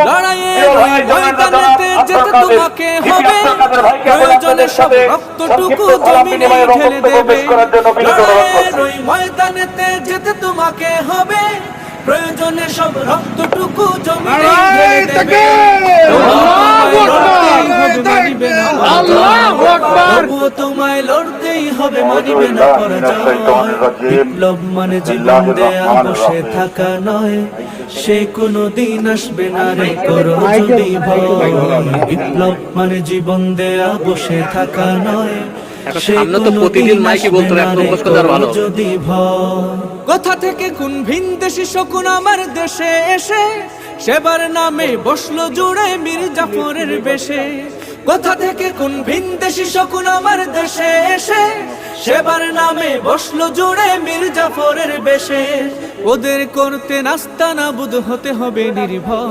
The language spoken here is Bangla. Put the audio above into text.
লড়াইয়ের ময়দানেতে যেতে তোমাকে হবে, প্রয়োজনে সব রক্তটুকু জমিনে ঢেলে দেবে। লড়াইয়ের ওই ময়দানেতে যেতে তোমাকে হবে, প্রয়োজনে সব রক্তটুকু জমিনে ঢেলে দেবে। তবুও তোমায় লড়তেই হবে, মানিবে না পরাজয়। বিপ্লব মানে জীবন দেয়া, বসে থাকা নয়, সে কোনো দিন আসবে না রে করো যদি ভয়। বিপ্লব মানে জীবন দেয়া, বসে থাকা নয়, সে কোনো দিন আসবে না রে করো যদি ভয়। কোথা থেকে কোন ভিনদেশী শকুন আমার দেশে এসে সেবার নামে বসলো জুড়ে মীর জাফরের বেশে। কোথা থেকে কোন ভিনদেশী শকুন আমার দেশে এসে সেবার নামে বসলো জুড়ে মীর জাফরের বেশে। ওদের করতে নাস্তানাবুদ হতে হবে নির্ভয়।